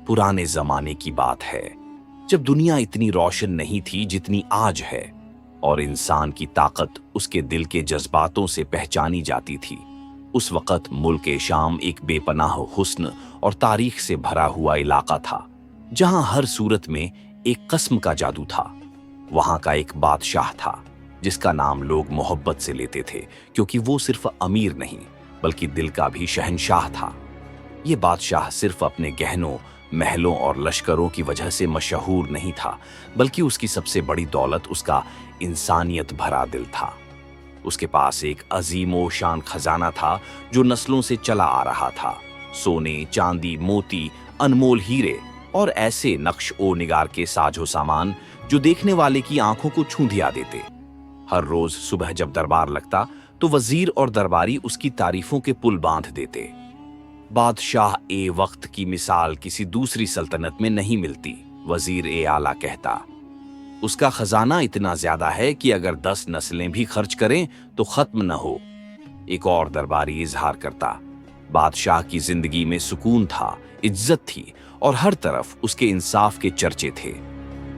पुराने जमाने की बात है, जब दुनिया इतनी रोशन नहीं थी जितनी आज है और इंसान की ताकत उसके दिल के जज्बातों से पहचानी जाती थी। उस वक़्त मुल्क शाम एक बेपनाह हुस्न और तारीख से भरा हुआ इलाका था, जहां हर सूरत में एक कस्म का जादू था। वहां का एक बादशाह था जिसका नाम लोग मोहब्बत से लेते थे, क्योंकि वो सिर्फ अमीर नहीं बल्कि दिल का भी शहंशाह था। ये बादशाह सिर्फ अपने गहनों, महलों और लश्करों की वजह से मशहूर नहीं था, बल्कि उसकी सबसे बड़ी दौलत उसका इंसानियत भरा दिल था। उसके पास एक अजीमो शान खजाना था जो नस्लों से चला आ रहा था। सोने, चांदी, मोती, अनमोल हीरे और ऐसे नक्श ओ निगार के साजो सामान जो देखने वाले की आंखों को छू दिया देते। हर रोज सुबह जब दरबार लगता तो वजीर और दरबारी उसकी तारीफों के पुल बांध देते। बादशाह ए वक्त की मिसाल किसी दूसरी सल्तनत में नहीं मिलती, वजीर ए आला कहता। उसका खजाना इतना ज्यादा है कि अगर 10 नस्लें भी खर्च करें तो खत्म न हो। एक और दरबारी इजहार करता। बादशाह की जिंदगी में सुकून था, इज्जत थी और हर तरफ उसके इंसाफ के चर्चे थे।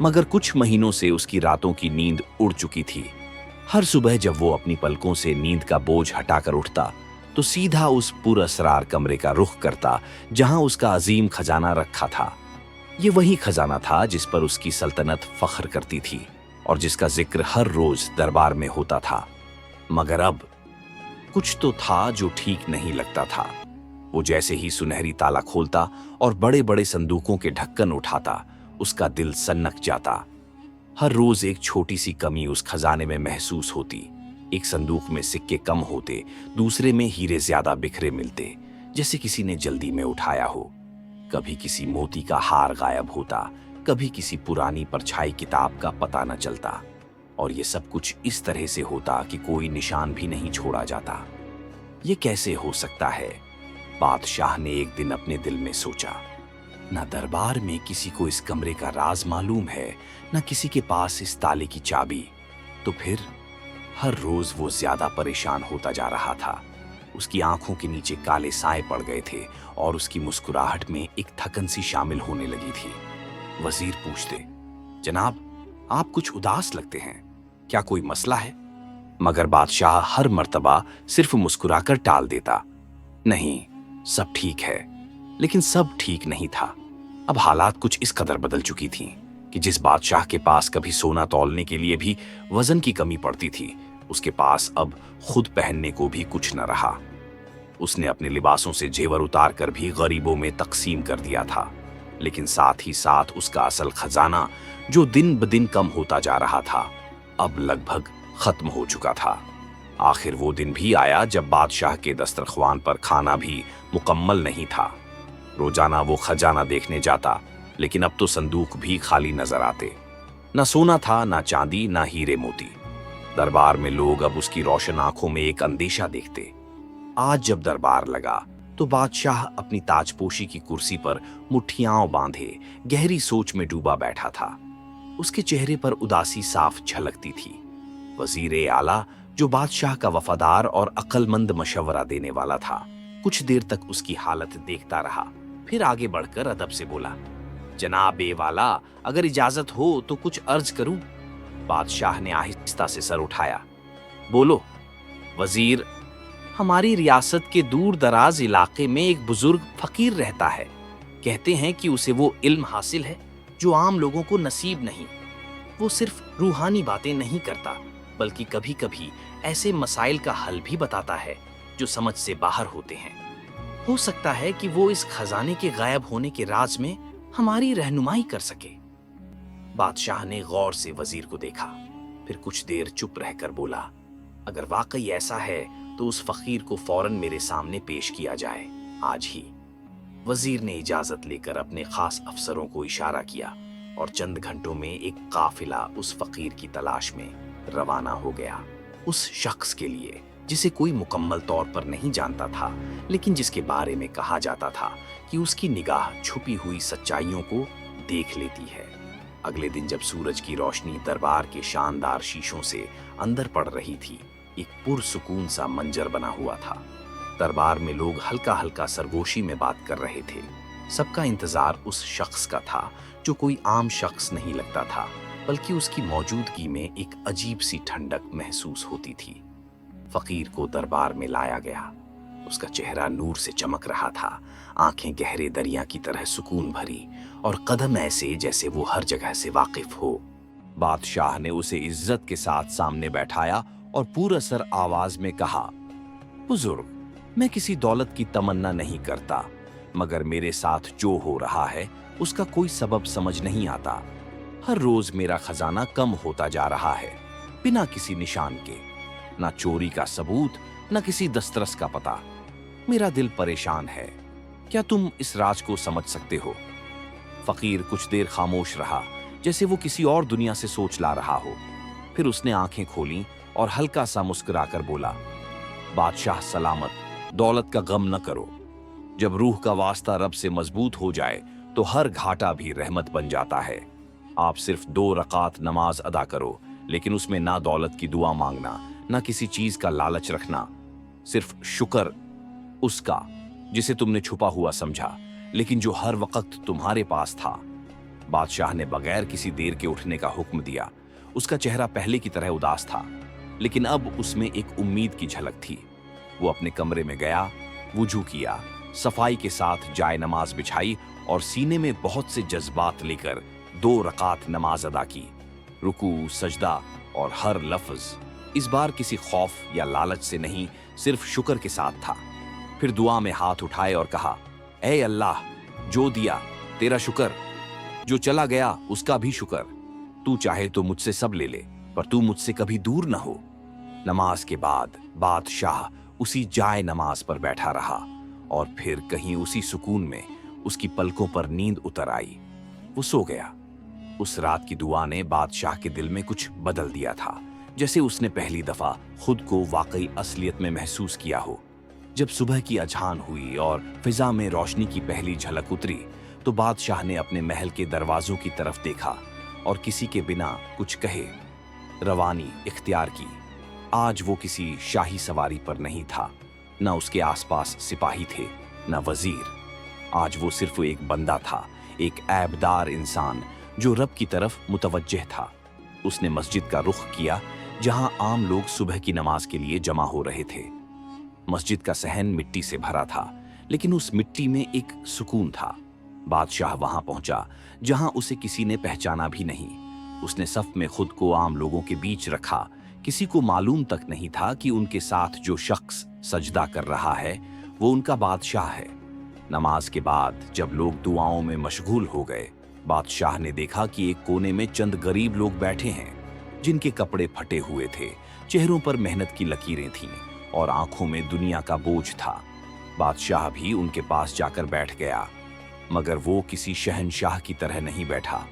मगर कुछ महीनों से उसकी रातों की नींद उड़ चुकी थी। हर सुबह जब वो अपनी पलकों से नींद का बोझ हटाकर उठता तो सीधा उस पुरअसरार कमरे का रुख करता जहां उसका अजीम खजाना रखा था। ये वही खजाना था जिस पर उसकी सल्तनत फख्र करती थी और जिसका जिक्र हर रोज दरबार में होता था। मगर अब कुछ तो था जो ठीक नहीं लगता था। वो जैसे ही सुनहरी ताला खोलता और बड़े बड़े संदूकों के ढक्कन उठाता, उसका दिल सन्नक जाता। हर रोज एक छोटी सी कमी उस खजाने में महसूस होती। एक संदूक में सिक्के कम होते, दूसरे में हीरे ज्यादा बिखरे मिलते, जैसे किसी ने जल्दी में उठाया हो। कभी किसी मोती का हार गायब होता, कभी किसी पुरानी परछाई किताब का पता न चलता, और ये सब कुछ इस तरह से होता कि कोई निशान भी नहीं छोड़ा जाता। ये कैसे हो सकता है? बादशाह ने एक दिन अपने दिल में सोचा। न दरबार में किसी को इस कमरे का राज मालूम है, न किसी के पास इस ताले की चाबी। तो फिर हर रोज वो ज्यादा परेशान होता जा रहा था। उसकी आंखों के नीचे काले साए पड़ गए थे और उसकी मुस्कुराहट में एक थकन सी शामिल होने लगी थी। वजीर पूछते, जनाब, आप कुछ उदास लगते हैं, क्या कोई मसला है? मगर बादशाह हर मर्तबा सिर्फ मुस्कुराकर टाल देता। नहीं, सब ठीक है। लेकिन सब ठीक नहीं था। अब हालात कुछ इस कदर बदल चुकी थीं कि जिस बादशाह के पास कभी सोना तौलने के लिए भी वजन की कमी पड़ती थी, उसके पास अब खुद पहनने को भी कुछ न रहा। उसने अपने लिबासों से जेवर उतार कर भी गरीबों में तकसीम कर दिया था। लेकिन साथ ही साथ उसका असल खजाना, जो दिन ब दिन कम होता जा रहा था, अब लगभग खत्म हो चुका था। आखिर वो दिन भी आया जब बादशाह के दस्तरख्वान पर खाना भी मुकम्मल नहीं था। रोजाना वो खजाना देखने जाता, लेकिन अब तो संदूक भी खाली नजर आते। न सोना था, न चांदी, न हीरे मोती। दरबार में लोग अब उसकी रोशन आंखों में एक अंदेशा देखते। आज जब दरबार लगा तो बादशाह अपनी ताजपोशी की कुर्सी पर मुट्ठियां बांधे गहरी सोच में डूबा बैठा था। उसके चेहरे पर उदासी साफ झलकती थी। वजीर आला, जो बादशाह का वफादार और अक्लमंद मशवरा देने वाला था, कुछ देर तक उसकी हालत देखता रहा, फिर आगे बढ़कर अदब से बोला, जनाब ए वाला, अगर इजाजत हो तो कुछ अर्ज करूं। बादशाह ने आहिस्ता से सर उठाया। बोलो। वजीर, हमारी रियासत के दूर दराज इलाके में एक बुजुर्ग फकीर रहता है। कहते हैं कि उसे वो इल्म हासिल है जो आम लोगों को नसीब नहीं। वो सिर्फ रूहानी बातें नहीं करता, बल्कि कभी कभी ऐसे मसाइल का हल भी बताता है जो समझ से बाहर होते हैं। हो सकता है कि वो इस खजाने के गायब होने के राज में हमारी रहनुमाई कर सके। बादशाह ने गौर से वजीर को देखा, फिर कुछ देर चुप रहकर बोला, अगर वाकई ऐसा है तो उस फकीर को फौरन मेरे सामने पेश किया जाए, आज ही। वजीर ने इजाजत लेकर अपने खास अफसरों को इशारा किया और चंद घंटों में एक काफिला उस फकीर की तलाश में रवाना हो गया। उस शख्स के लिए जिसे कोई मुकम्मल तौर पर नहीं जानता था, लेकिन जिसके बारे में कहा जाता था कि उसकी निगाह छुपी हुई सच्चाइयों को देख लेती है। अगले दिन जब सूरज की रोशनी दरबार के शानदार शीशों से अंदर पड़ रही थी, एक पुरसुकून सा मंजर बना हुआ था। दरबार में लोग हल्का हल्का सरगोशी में बात कर रहे थे। सबका इंतजार उस शख्स का था जो कोई आम शख्स नहीं लगता था, बल्कि उसकी मौजूदगी में एक अजीब सी ठंडक महसूस होती थी। फकीर को दरबार में लाया गया। उसका चेहरा नूर से चमक रहा था, आंखें गहरे दरिया की तरह सुकून भरी और कदम ऐसे जैसे वो हर जगह से वाकिफ हो। बादशाह ने उसे इज्जत के साथ सामने बैठाया और पुरअसर आवाज में कहा, बुजुर्ग, मैं किसी दौलत की तमन्ना नहीं करता, मगर मेरे साथ जो हो रहा है उसका कोई सबब समझ नहीं आता। हर रोज मेरा खजाना कम होता जा रहा है, बिना किसी निशान के, ना चोरी का सबूत, ना किसी दस्तरस का पता। मेरा दिल परेशान है। क्या तुम इस राज को समझ सकते हो? फकीर कुछ देर खामोश रहा, जैसे वो किसी और दुनिया से सोच ला रहा हो। फिर उसने आंखें खोलीं और हल्का सा मुस्कुराकर बोला, बादशाह सलामत, दौलत का गम न करो। जब रूह का वास्ता रब से मजबूत हो जाए तो हर घाटा भी रहमत बन जाता है। आप सिर्फ 2 रकात नमाज अदा करो, लेकिन उसमें ना दौलत की दुआ मांगना, ना किसी चीज का लालच रखना। सिर्फ शुक्र उसका जिसे तुमने छुपा हुआ समझा, लेकिन जो हर वक्त तुम्हारे पास था। बादशाह ने बगैर किसी देर के उठने का हुक्म दिया। उसका चेहरा पहले की तरह उदास था, लेकिन अब उसमें एक उम्मीद की झलक थी। वो अपने कमरे में गया, वुजू किया, सफाई के साथ जाए नमाज बिछाई और सीने में बहुत से जज्बात लेकर 2 रकात नमाज अदा की। रुकू, सजदा और हर लफ्ज इस बार किसी खौफ या लालच से नहीं, सिर्फ शुक्र के साथ था। फिर दुआ में हाथ उठाए और कहा, ऐ अल्लाह, जो दिया तेरा शुक्र, जो चला गया उसका भी शुक्र। तू चाहे तो मुझसे सब ले ले, पर तू मुझसे कभी दूर न हो। नमाज के बाद बादशाह उसी जाए नमाज पर बैठा रहा और फिर कहीं उसी सुकून में उसकी पलकों पर नींद उतर आई। वो सो गया। उस रात की दुआ ने बादशाह के दिल में कुछ बदल दिया था, जैसे उसने पहली दफा खुद को वाकई असलियत में महसूस किया हो। जब सुबह की अजान हुई और फिजा में रोशनी की पहली झलक उतरी तो बादशाह ने अपने महल के दरवाजों की तरफ देखा और किसी के बिना कुछ कहे रवानी इख्तियार की। आज वो किसी शाही सवारी पर नहीं था, न उसके आसपास सिपाही थे, न वजीर। आज वो सिर्फ एक बंदा था, एक ऐबदार इंसान जो रब की तरफ मुतवज्जह था। उसने मस्जिद का रुख किया, जहां आम लोग सुबह की नमाज के लिए जमा हो रहे थे। मस्जिद का सहन मिट्टी से भरा था, लेकिन उस मिट्टी में एक सुकून था। बादशाह वहां पहुंचा जहां उसे किसी ने पहचाना भी नहीं। उसने सफ में खुद को आम लोगों के बीच रखा। किसी को मालूम तक नहीं था कि उनके साथ जो शख्स सजदा कर रहा है वो उनका बादशाह है। नमाज के बाद जब लोग दुआओं में मशगूल हो गए, बादशाह ने देखा कि एक कोने में चंद गरीब लोग बैठे हैं, जिनके कपड़े फटे हुए थे, चेहरों पर मेहनत की लकीरें थीं और आंखों में दुनिया का बोझ था। बादशाह भी उनके पास जाकर बैठ गया, मगर वो किसी शहंशाह की तरह नहीं बैठा।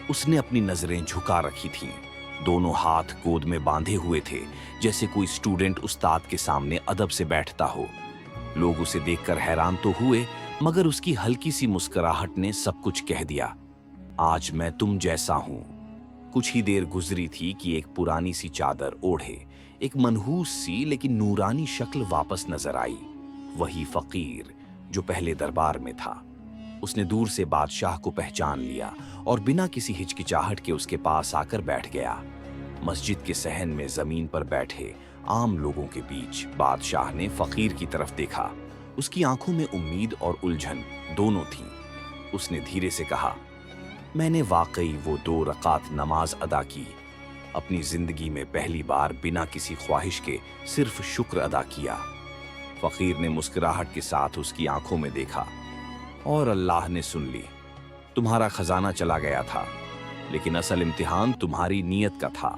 उसने अपनी नजरें झुका रखी थीं, दोनों हाथ गोद में बांधे हुए थे, जैसे कोई स्टूडेंट उस्ताद के सामने अदब से बैठता हो। लोग उसे देखकर हैरान तो हुए, मगर उसकी हल्की सी मुस्कुराहट ने सब कुछ कह दिया। आज मैं तुम जैसा हूं। कुछ ही देर गुजरी थी कि एक पुरानी सी चादर ओढ़े एक मनहूस सी लेकिन नूरानी शक्ल वापस नजर आई। वही फकीर जो पहले दरबार में था। उसने दूर से बादशाह को पहचान लिया और बिना किसी हिचकिचाहट के उसके पास आकर बैठ गया। मस्जिद के सहन में जमीन पर बैठे आम लोगों के बीच बादशाह ने फकीर की तरफ देखा। उसकी आंखों में उम्मीद और उलझन दोनों थीं। उसने धीरे से कहा, मैंने वाकई वो 2 रकात नमाज अदा की। अपनी जिंदगी में पहली बार बिना किसी ख्वाहिश के सिर्फ शुक्र अदा किया। फकीर ने मुस्कुराहट के साथ उसकी आंखों में देखा, और अल्लाह ने सुन ली। तुम्हारा खजाना चला गया था, लेकिन असल इम्तिहान तुम्हारी नीयत का था।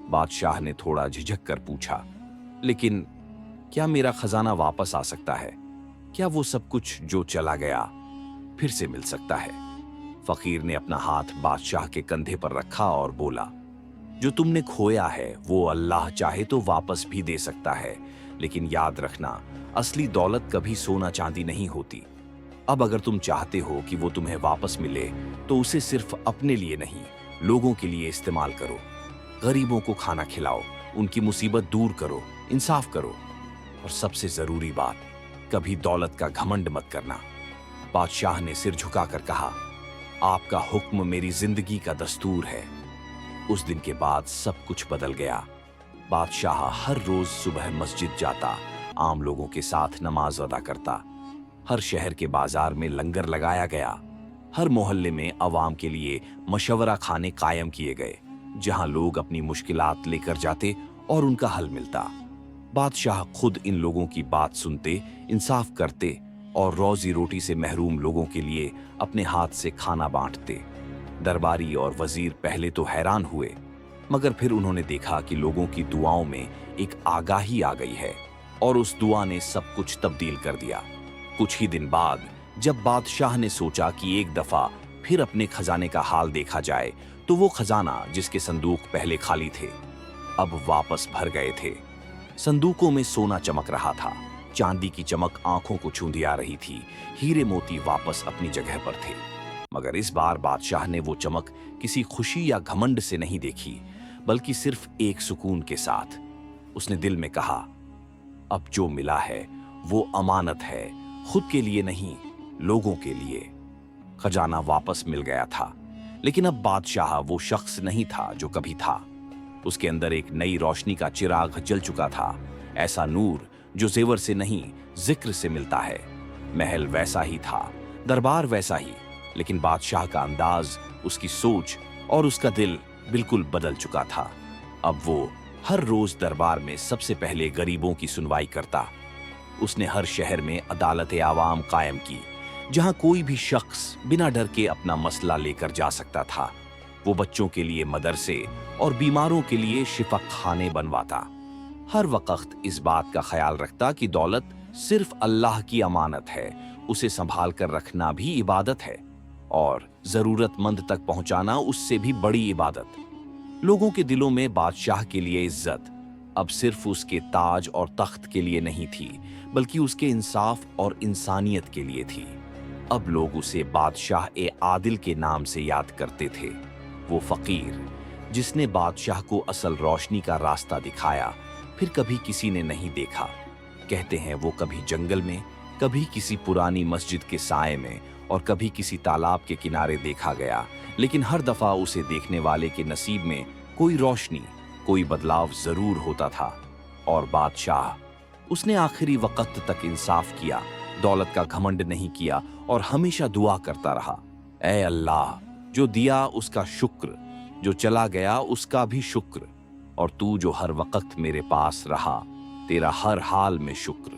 बादशाह ने थोड़ा झिझक कर पूछा, लेकिन क्या मेरा खजाना वापस आ सकता है? क्या वो सब कुछ जो चला गया फिर से मिल सकता है? फकीर ने अपना हाथ बादशाह के कंधे पर रखा और बोला, जो तुमने खोया है वो अल्लाह चाहे तो वापस भी दे सकता है, लेकिन याद रखना, असली दौलत कभी सोना चांदी नहीं होती। अब अगर तुम चाहते हो कि वो तुम्हें वापस मिले तो उसे सिर्फ अपने लिए नहीं, लोगों के लिए इस्तेमाल करो। गरीबों को खाना खिलाओ, उनकी मुसीबत दूर करो, इंसाफ करो। और सबसे जरूरी बात, कभी दौलत का घमंड मत करना। बादशाह ने सिर झुकाकर कहा, आपका हुक्म मेरी जिंदगी का दस्तूर है। उस दिन के बाद सब कुछ बदल गया। बादशाह हर रोज सुबह मस्जिद जाता, आम लोगों के साथ नमाज अदा करता। हर शहर के बाजार में लंगर लगाया गया। हर मोहल्ले में अवाम के लिए मशवरा खाने कायम किए गए, जहां लोग अपनी मुश्किलात लेकर जाते और उनका हल मिलता। बादशाह खुद इन लोगों की बात सुनते, इंसाफ करते और रोजी रोटी से महरूम लोगों के लिए अपने हाथ से खाना बांटते। दरबारी और वजीर पहले तो हैरान हुए, मगर फिर उन्होंने देखा कि लोगों की दुआओं में एक आगाही आ गई है और उस दुआ ने सब कुछ तब्दील कर दिया। कुछ ही दिन बाद जब बादशाह ने सोचा कि एक दफा फिर अपने खजाने का हाल देखा जाए, तो वो खजाना जिसके संदूक पहले खाली थे अब वापस भर गए थे। संदूकों में सोना चमक रहा था, चांदी की चमक आंखों को चूंधिया रही थी, हीरे मोती वापस अपनी जगह पर थे। मगर इस बार बादशाह ने वो चमक किसी खुशी या घमंड से नहीं देखी, बल्कि सिर्फ एक सुकून के साथ। उसने दिल में कहा, अब जो मिला है वो अमानत है, खुद के लिए नहीं, लोगों के लिए। खजाना वापस मिल गया था, लेकिन अब बादशाह वो शख्स नहीं था जो कभी था। उसके अंदर एक नई रोशनी का चिराग जल चुका था, ऐसा नूर जो जेवर से नहीं जिक्र से मिलता है। महल वैसा ही था, दरबार वैसा ही, लेकिन बादशाह का अंदाज, उसकी सोच और उसका दिल बिल्कुल बदल चुका था। अब वो हर रोज दरबार में सबसे पहले गरीबों की सुनवाई करता। उसने हर शहर में अदालत आवाम कायम की, जहां कोई भी शख्स बिना डर के अपना मसला लेकर जा सकता था। वो बच्चों के लिए मदरसे और बीमारों के लिए शिफा खाने बनवाता। हर वक्त इस बात का ख्याल रखता कि दौलत सिर्फ अल्लाह की अमानत है, उसे संभाल कर रखना भी इबादत है और जरूरतमंद तक पहुंचाना उससे भी बड़ी इबादत। लोगों के दिलों में बादशाह के लिए इज्जत अब सिर्फ उसके ताज और तख्त के लिए नहीं थी, बल्कि उसके इंसाफ और इंसानियत के लिए थी। अब लोग उसे बादशाह ए आदिल के नाम से याद करते थे, वो फकीर जिसने बादशाह को असल रोशनी का रास्ता दिखाया, फिर कभी किसी ने नहीं देखा। कहते हैं वो कभी जंगल में, कभी किसी पुरानी मस्जिद के साए में और कभी किसी तालाब के किनारे देखा गया, लेकिन हर दफा उसे देखने वाले के नसीब में कोई रोशनी, कोई बदलाव जरूर होता था। और बादशाह, उसने आखिरी वक्त तक इंसाफ किया, दौलत का घमंड नहीं किया और हमेशा दुआ करता रहा, ऐ अल्लाह, जो दिया उसका शुक्र, जो चला गया उसका भी शुक्र, और तू जो हर वक्त मेरे पास रहा, तेरा हर हाल में शुक्र।